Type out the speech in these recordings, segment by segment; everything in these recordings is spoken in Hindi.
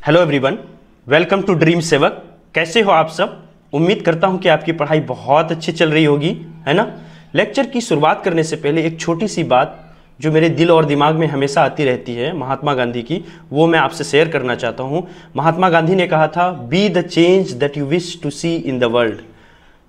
Hello everyone, welcome to dream Sevak. कैसे हो आप सब? उम्मीद करता हूं कि आपकी पढ़ाई बहुत अच्छी चल रही होगी, है ना। लेक्चर की शुरुआत करने से पहले एक छोटी सी बात जो मेरे दिल और दिमाग में हमेशा आती रहती है महात्मा गांधी की, वो मैं आपसे शेयर करना चाहता हूं। महात्मा गांधी ने कहा था, be the change that you wish to see in the world.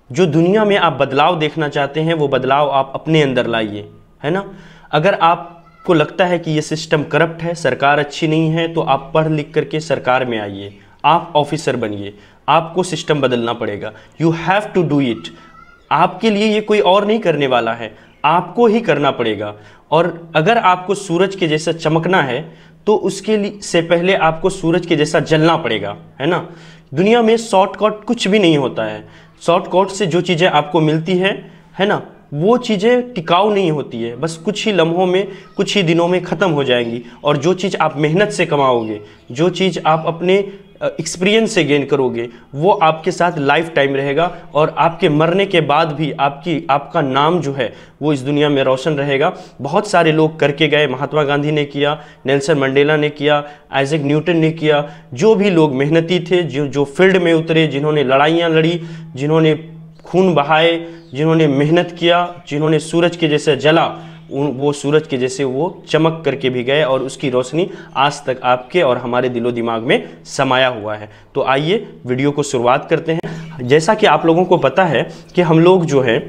जो दुनिया में आप बदलाव देखना चाहते हैं वो बदलाव आप अपने अंदर लाइए, है ना। अगर आपको लगता है कि ये सिस्टम करप्ट है, सरकार अच्छी नहीं है, तो आप पढ़ लिख करके सरकार में आइए, आप ऑफिसर बनिए। आपको सिस्टम बदलना पड़ेगा। You have to do it. आपके लिए ये कोई और नहीं करने वाला है, आपको ही करना पड़ेगा। और अगर आपको सूरज के जैसा चमकना है तो उसके लिए से पहले आपको सूरज के जैसा जलना पड़ेगा, है ना। दुनिया में शॉर्टकट कुछ भी नहीं होता है। शॉर्टकट से जो चीज़ें आपको मिलती है ना, वो चीज़ें टिकाऊ नहीं होती है, बस कुछ ही लम्हों में, कुछ ही दिनों में ख़त्म हो जाएंगी। और जो चीज़ आप मेहनत से कमाओगे, जो चीज़ आप अपने एक्सपीरियंस से गेन करोगे, वो आपके साथ लाइफ टाइम रहेगा। और आपके मरने के बाद भी आपका नाम जो है वो इस दुनिया में रोशन रहेगा। बहुत सारे लोग करके गए, महात्मा गांधी ने किया, नेल्सन मंडेला ने किया, आइजैक न्यूटन ने किया। जो भी लोग मेहनती थे, जो फील्ड में उतरे, जिन्होंने लड़ाइयाँ लड़ी, जिन्होंने खून बहाए, जिन्होंने मेहनत किया, जिन्होंने सूरज के जैसे जला, वो सूरज के जैसे वो चमक करके भी गए और उसकी रोशनी आज तक आपके और हमारे दिलो दिमाग में समाया हुआ है। तो आइए वीडियो को शुरुआत करते हैं। जैसा कि आप लोगों को पता है कि हम लोग जो है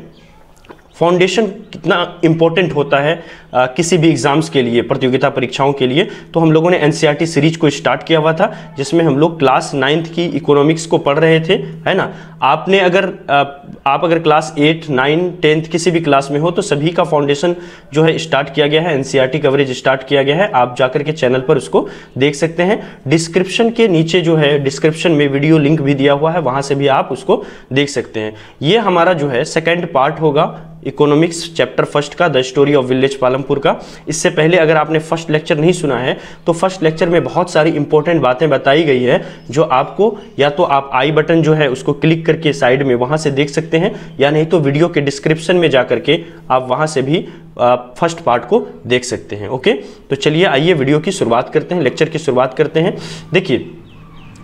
फाउंडेशन कितना इम्पोर्टेंट होता है किसी भी एग्ज़ाम्स के लिए, प्रतियोगिता परीक्षाओं के लिए। तो हम लोगों ने एनसीईआरटी सीरीज को स्टार्ट किया हुआ था, जिसमें हम लोग क्लास 9th की इकोनॉमिक्स को पढ़ रहे थे, है ना। आपने आप अगर क्लास 8, 9, 10th किसी भी क्लास में हो तो सभी का फाउंडेशन जो है स्टार्ट किया गया है, एनसीईआरटी कवरेज स्टार्ट किया गया है। आप जाकर के चैनल पर उसको देख सकते हैं। डिस्क्रिप्शन के नीचे जो है, डिस्क्रिप्शन में वीडियो लिंक भी दिया हुआ है, वहाँ से भी आप उसको देख सकते हैं। ये हमारा जो है सेकेंड पार्ट होगा इकोनॉमिक्स चैप्टर फर्स्ट का, the story of village Palampur का। इससे पहले अगर आपने फर्स्ट लेक्चर नहीं सुना है तो फर्स्ट लेक्चर में बहुत सारी इंपॉर्टेंट बातें बताई गई है, जो आपको या तो आप आई बटन जो है उसको क्लिक करके साइड में वहां से देख सकते हैं, या नहीं तो वीडियो के डिस्क्रिप्शन में जाकर के आप वहां से भी फर्स्ट पार्ट को देख सकते हैं। ओके, तो चलिए आइए वीडियो की शुरुआत करते हैं, लेक्चर की शुरुआत करते हैं। देखिए,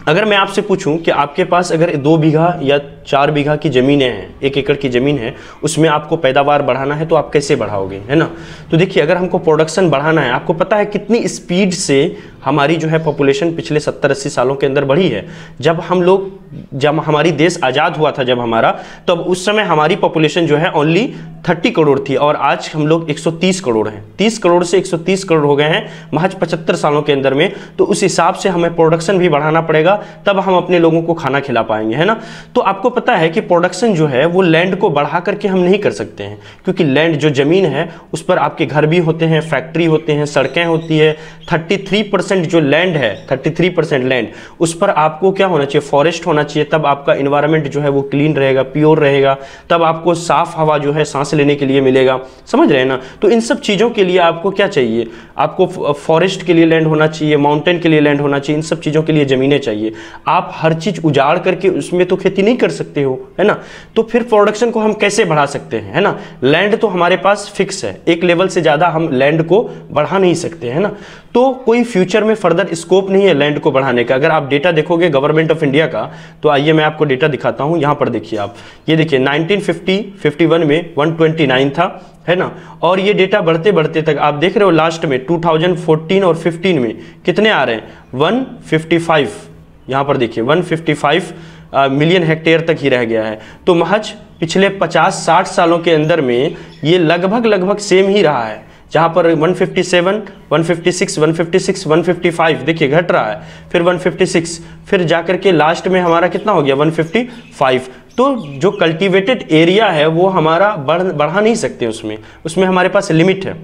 अगर मैं आपसे पूछूं कि आपके पास अगर 2 बीघा या 4 बीघा की ज़मीनें हैं, 1 एकड़ की ज़मीन है, उसमें आपको पैदावार बढ़ाना है, तो आप कैसे बढ़ाओगे, है ना। तो देखिए, अगर हमको प्रोडक्शन बढ़ाना है, आपको पता है कितनी स्पीड से हमारी जो है पॉपुलेशन पिछले 70-80 सालों के अंदर बढ़ी है। जब हमारी देश आज़ाद हुआ था, जब हमारा, तब उस समय हमारी पॉपुलेशन जो है ओनली 30 करोड़ थी, और आज हम लोग 130 करोड़ हैं। 30 करोड़ से 130 करोड़ हो गए हैं महज 75 सालों के अंदर में। तो उस हिसाब से हमें प्रोडक्शन भी बढ़ाना पड़ेगा, तब हम अपने लोगों को खाना खिला पाएंगे, है ना। तो आपको पता है कि प्रोडक्शन जो है वो लैंड को बढ़ा करके हम नहीं कर सकते हैं, क्योंकि लैंड जो ज़मीन है उस पर आपके घर भी होते हैं, फैक्ट्री होते हैं, सड़कें होती है। 33% जो लैंड है, 33% लैंड, उस पर आपको क्या होना चाहिए, फॉरेस्ट होना चाहिए। तब आपका इन्वायरमेंट जो है वो क्लीन रहेगा, प्योर रहेगा, तब आपको साफ हवा जो है सांस लेने के लिए मिलेगा, समझ रहे हैं ना। तो इन सब चीज़ों के लिए आपको क्या चाहिए, आपको फॉरेस्ट के लिए लैंड होना चाहिए, माउंटेन के लिए लैंड होना चाहिए, इन सब चीज़ों के लिए ज़मीनें चाहिए। आप हर चीज़ उजाड़ करके उसमें तो खेती नहीं कर सकते हो, है ना। तो फिर प्रोडक्शन को हम कैसे बढ़ा सकते हैं, है ना। लैंड तो हमारे पास फिक्स है, एक लेवल से ज़्यादा हम लैंड को बढ़ा नहीं सकते, है ना। तो कोई फ्यूचर में फर्दर स्कोप नहीं है लैंड को बढ़ाने का। अगर आप डेटा देखोगे गवर्नमेंट ऑफ इंडिया का, तो आइए मैं आपको डेटा दिखाता हूं। यहां पर देखिए आप, ये देखिए 1950-51 में 129 था, है ना। और ये डेटा बढ़ते बढ़ते तक आप देख रहे हो, लास्ट में 2014 और 15 में कितने आ रहे हैं, 155। यहां पर देखिए 155 मिलियन हेक्टेयर तक ही रह गया है। तो महज पिछले 50-60 सालों के अंदर में ये लगभग सेम ही रहा है, जहाँ पर 157, 156, 156, 155 देखिए घट रहा है, फिर 156, फिर जाकर के लास्ट में हमारा कितना हो गया, 155। तो जो कल्टीवेटेड एरिया है वो हमारा बढ़ा नहीं सकते, उसमें हमारे पास लिमिट है,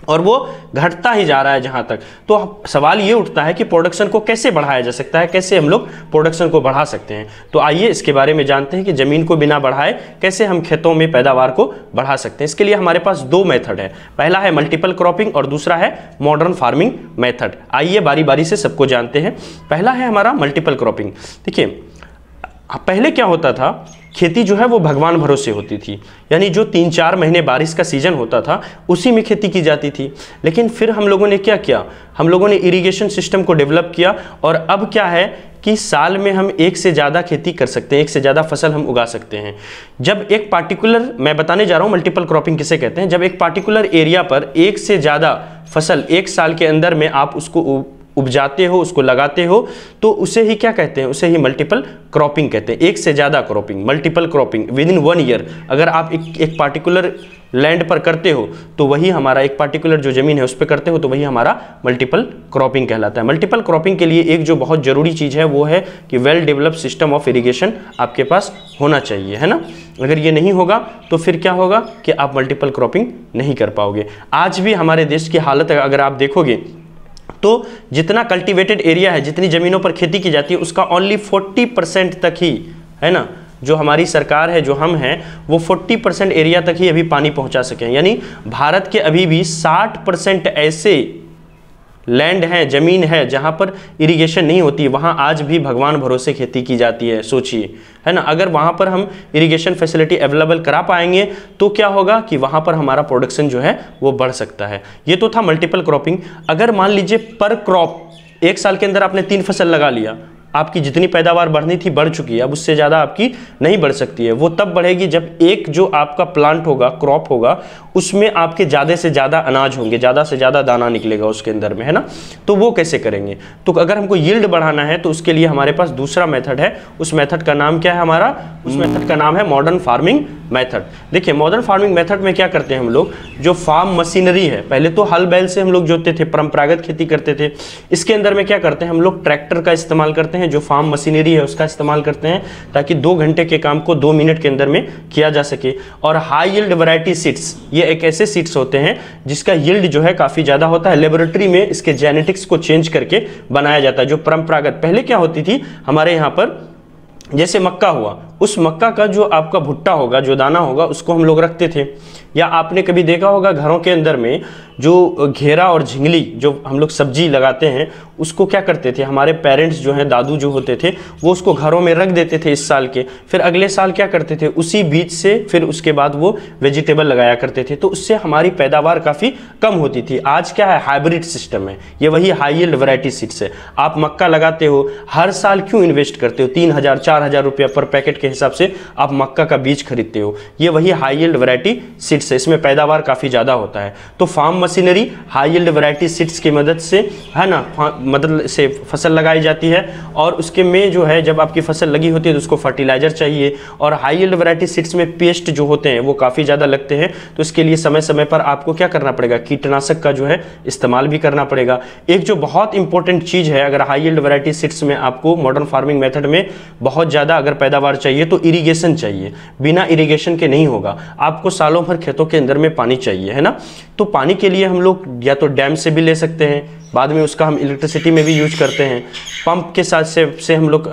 और वो घटता ही जा रहा है जहां तक। तो सवाल ये उठता है कि प्रोडक्शन को कैसे बढ़ाया जा सकता है, कैसे हम लोग प्रोडक्शन को बढ़ा सकते हैं। तो आइए इसके बारे में जानते हैं कि ज़मीन को बिना बढ़ाए कैसे हम खेतों में पैदावार को बढ़ा सकते हैं। इसके लिए हमारे पास 2 मेथड है, पहला है मल्टीपल क्रॉपिंग और दूसरा है मॉडर्न फार्मिंग मेथड। आइए बारी बारी से सबको जानते हैं। पहला है हमारा मल्टीपल क्रॉपिंग। देखिए, पहले क्या होता था, खेती जो है वो भगवान भरोसे होती थी, यानी जो 3-4 महीने बारिश का सीजन होता था उसी में खेती की जाती थी। लेकिन फिर हम लोगों ने क्या किया, हम लोगों ने इरिगेशन सिस्टम को डेवलप किया और अब क्या है कि साल में हम एक से ज़्यादा खेती कर सकते हैं, एक से ज़्यादा फसल हम उगा सकते हैं। जब एक पार्टिकुलर, मैं बताने जा रहा हूँ मल्टीपल क्रॉपिंग किसे कहते हैं, जब एक पार्टिकुलर एरिया पर एक से ज़्यादा फसल एक साल के अंदर में आप उसको उपजाते हो, उसको लगाते हो, तो उसे ही क्या कहते हैं, उसे ही मल्टीपल क्रॉपिंग कहते हैं। एक से ज़्यादा cropping, multiple cropping with in 1 year अगर आप एक पार्टिकुलर लैंड पर करते हो तो वही हमारा, एक पार्टिकुलर जो ज़मीन है उस पर करते हो तो वही हमारा मल्टीपल क्रॉपिंग कहलाता है। मल्टीपल क्रॉपिंग के लिए एक जो बहुत ज़रूरी चीज़ है वो है कि well developed system of irrigation आपके पास होना चाहिए, है ना। अगर ये नहीं होगा तो फिर क्या होगा कि आप मल्टीपल क्रॉपिंग नहीं कर पाओगे। आज भी हमारे देश की हालत अगर आप देखोगे तो जितना कल्टीवेटेड एरिया है, जितनी ज़मीनों पर खेती की जाती है उसका ओनली 40% तक ही, है ना, जो हमारी सरकार है, जो हम हैं, वो 40% एरिया तक ही अभी पानी पहुंचा सके हैं। यानी भारत के अभी भी 60% ऐसे लैंड है, ज़मीन है जहां पर इरिगेशन नहीं होती, वहां आज भी भगवान भरोसे खेती की जाती है। सोचिए, है ना, अगर वहां पर हम इरिगेशन फैसिलिटी अवेलेबल करा पाएंगे तो क्या होगा कि वहां पर हमारा प्रोडक्शन जो है वो बढ़ सकता है। ये तो था मल्टीपल क्रॉपिंग। अगर मान लीजिए पर क्रॉप एक साल के अंदर आपने 3 फसल लगा लिया, आपकी जितनी पैदावार बढ़नी थी बढ़ चुकी है, अब उससे ज़्यादा आपकी नहीं बढ़ सकती है। वो तब बढ़ेगी जब एक जो आपका प्लांट होगा, क्रॉप होगा, उसमें आपके ज़्यादा से ज़्यादा अनाज होंगे, ज़्यादा से ज़्यादा दाना निकलेगा उसके अंदर में, है ना। तो वो कैसे करेंगे, तो अगर हमको यील्ड बढ़ाना है तो उसके लिए हमारे पास दूसरा मेथड है। उस मेथड का नाम क्या है हमारा, उस मेथड का नाम है मॉडर्न फार्मिंग मेथड। देखिए मॉडर्न फार्मिंग मेथड में क्या करते हैं हम लोग, जो फार्म मशीनरी है, पहले तो हल बैल से हम लोग जोतते थे, परंपरागत खेती करते थे। इसके अंदर में क्या करते हैं हम लोग, ट्रैक्टर का इस्तेमाल करते हैं, जो फार्म मशीनरी है उसका इस्तेमाल करते हैं ताकि 2 घंटे के काम को 2 मिनट के अंदर में किया जा सके। और हाई यील्ड वैरायटी सीड्स, ये एक ऐसे सीड्स होते हैं जिसका यील्ड जो है काफ़ी ज़्यादा होता है। लेबोरेटरी में इसके जेनेटिक्स को चेंज करके बनाया जाता है। जो परंपरागत पहले क्या होती थी हमारे यहाँ पर, जैसे मक्का हुआ, उस मक्का का जो आपका भुट्टा होगा, जो दाना होगा, उसको हम लोग रखते थे। या आपने कभी देखा होगा घरों के अंदर में जो घेरा और झिंगली जो हम लोग सब्जी लगाते हैं, उसको क्या करते थे हमारे पेरेंट्स जो हैं, दादू जो होते थे, वो उसको घरों में रख देते थे इस साल के, फिर अगले साल क्या करते थे, उसी बीज से फिर उसके बाद वो वेजिटेबल लगाया करते थे। तो उससे हमारी पैदावार काफ़ी कम होती थी। आज क्या है, हाइब्रिड सिस्टम है, ये वही हाई यील्ड वैरायटी सीड्स है। आप मक्का लगाते हो, हर साल क्यों इन्वेस्ट करते हो, 3000-4000 रुपया पर पैकेट के हिसाब से आप मक्का का बीज खरीदते हो, ये वही हाई यील्ड वैरायटी सीड्स है, इसमें पैदावार काफ़ी ज़्यादा होता है। तो farm machinery high yield variety seeds की मदद से, है ना, मदद से फसल लगाई जाती है। और उसके में जो है जब आपकी फसल लगी होती है तो उसको फर्टिलाइजर चाहिए। और हाई यील्ड वैरायटी सीड्स में पेस्ट जो होते हैं वो काफ़ी ज़्यादा लगते हैं, तो इसके लिए समय समय पर आपको क्या करना पड़ेगा, कीटनाशक का जो है इस्तेमाल भी करना पड़ेगा। एक जो बहुत इंपॉर्टेंट चीज़ है, अगर हाई यील्ड वैरायटी सीड्स में आपको मॉडर्न फार्मिंग मेथड में बहुत ज़्यादा अगर पैदावार चाहिए तो इरिगेशन चाहिए। बिना इरिगेशन के नहीं होगा, आपको सालों भर खेतों के अंदर में पानी चाहिए, है ना। तो पानी के लिए हम लोग या तो डैम से भी ले सकते हैं, बाद में उसका हम इलेक्ट्रिसिटी में भी यूज करते हैं, पंप के साथ से हम लोग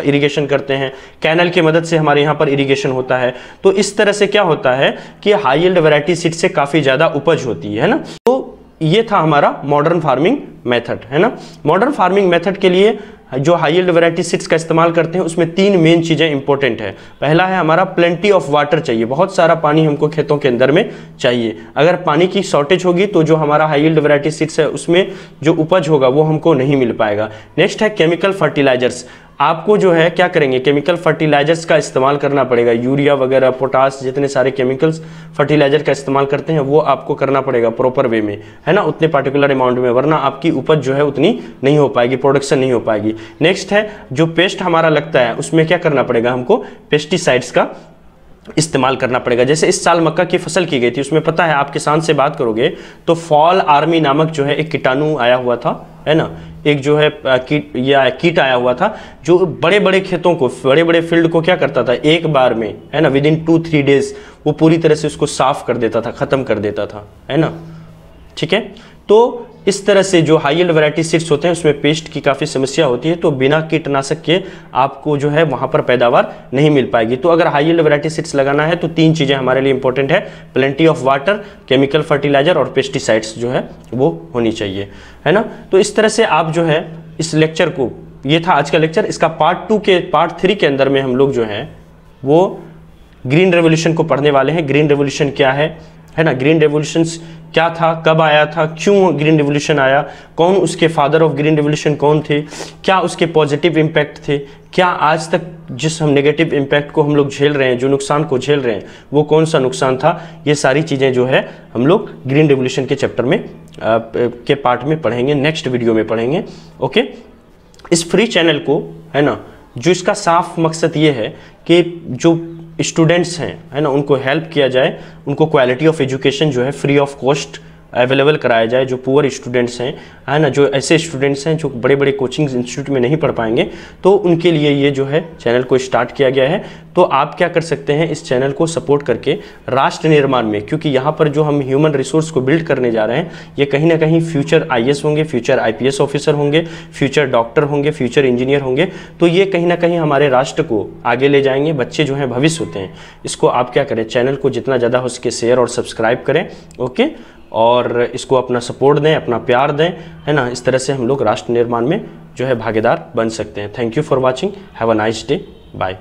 इरिगेशन करते हैं, कैनल की मदद से हमारे यहाँ पर इरिगेशन होता है। तो इस तरह से क्या होता है कि हाई यील्ड वैरायटी सीड से काफ़ी ज़्यादा उपज होती है ना। तो ये था हमारा मॉडर्न फार्मिंग मेथड, है ना। मॉडर्न फार्मिंग मेथड के लिए जो हाई यील्ड वैरायटी सीड्स का इस्तेमाल करते हैं उसमें 3 मेन चीज़ें इंपॉर्टेंट है। पहला है हमारा प्लेंटी ऑफ वाटर चाहिए, बहुत सारा पानी हमको खेतों के अंदर में चाहिए। अगर पानी की शॉर्टेज होगी तो जो हमारा हाई यील्ड वैरायटी सीड्स है उसमें जो उपज होगा वो हमको नहीं मिल पाएगा। नेक्स्ट है केमिकल फर्टिलाइजर्स, आपको जो है क्या करेंगे, केमिकल फर्टिलाइजर्स का इस्तेमाल करना पड़ेगा। यूरिया वगैरह, पोटास, जितने सारे केमिकल्स फर्टिलाइजर का इस्तेमाल करते हैं वो आपको करना पड़ेगा प्रॉपर वे में, है ना, उतने पार्टिकुलर अमाउंट में, वरना आपकी उपज जो है उतनी नहीं हो पाएगी, प्रोडक्शन नहीं हो पाएगी। नेक्स्ट है जो पेस्ट हमारा लगता है उसमें क्या करना पड़ेगा, हमको पेस्टिसाइड्स का इस्तेमाल करना पड़ेगा। जैसे इस साल मक्का की फसल की गई थी, उसमें पता है आप किसान से बात करोगे तो फॉल आर्मी नामक जो है एक कीटाणु आया हुआ था, है ना, एक जो है कीट आया हुआ था जो बड़े बड़े खेतों को, बड़े बड़े फील्ड को क्या करता था, एक बार में, है ना, विद इन 2-3 डेज वो पूरी तरह से उसको साफ कर देता था, खत्म कर देता था, है ना। ठीक है, तो इस तरह से जो हाई यील्ड वैरायटी सीड्स होते हैं उसमें पेस्ट की काफ़ी समस्या होती है, तो बिना कीटनाशक के आपको जो है वहाँ पर पैदावार नहीं मिल पाएगी। तो अगर हाई यील्ड वैरायटी सीड्स लगाना है तो 3 चीज़ें हमारे लिए इंपॉर्टेंट है, plenty of water, chemical fertilizer और पेस्टिसाइड्स जो है वो होनी चाहिए, है ना। तो इस तरह से आप जो है इस लेक्चर को ये था आज का लेक्चर। इसका पार्ट 3 के अंदर में हम लोग जो है वो ग्रीन रेवोल्यूशन को पढ़ने वाले हैं। ग्रीन रेवोल्यूशन क्या है ना, ग्रीन रेवोल्यूशन क्या था, कब आया था, क्यों ग्रीन रेवोल्यूशन आया, कौन उसके फादर ऑफ ग्रीन रेवोल्यूशन कौन थे, क्या उसके पॉजिटिव इम्पैक्ट थे, क्या आज तक जिस हम नेगेटिव इम्पैक्ट को हम लोग झेल रहे हैं, जो नुकसान को झेल रहे हैं, वो कौन सा नुकसान था। ये सारी चीज़ें जो है हम लोग ग्रीन रेवोल्यूशन के चैप्टर में के पार्ट में पढ़ेंगे, नेक्स्ट वीडियो में पढ़ेंगे। ओके, इस फ्री चैनल को है ना, जो इसका साफ मकसद ये है कि जो स्टूडेंट्स हैं है ना, उनको हेल्प किया जाए, उनको क्वालिटी ऑफ एजुकेशन जो है फ्री ऑफ कॉस्ट अवेलेबल कराया जाए। जो पुअर स्टूडेंट्स हैं है ना, जो ऐसे स्टूडेंट्स हैं जो बड़े बड़े कोचिंग इंस्टीट्यूट में नहीं पढ़ पाएंगे, तो उनके लिए ये जो है चैनल को स्टार्ट किया गया है। तो आप क्या कर सकते हैं, इस चैनल को सपोर्ट करके राष्ट्र निर्माण में, क्योंकि यहाँ पर जो हम ह्यूमन रिसोर्स को बिल्ड करने जा रहे हैं, ये कहीं ना कहीं फ्यूचर IAS होंगे, फ्यूचर IPS ऑफिसर होंगे, फ्यूचर डॉक्टर होंगे, फ्यूचर इंजीनियर होंगे। तो ये कहीं ना कहीं हमारे राष्ट्र को आगे ले जाएंगे। बच्चे जो हैं भविष्य होते हैं। इसको आप क्या करें, चैनल को जितना ज़्यादा हो सके शेयर और सब्सक्राइब करें। ओके, और इसको अपना सपोर्ट दें, अपना प्यार दें, है ना। इस तरह से हम लोग राष्ट्र निर्माण में जो है भागीदार बन सकते हैं। Thank you for watching, have a nice day, bye.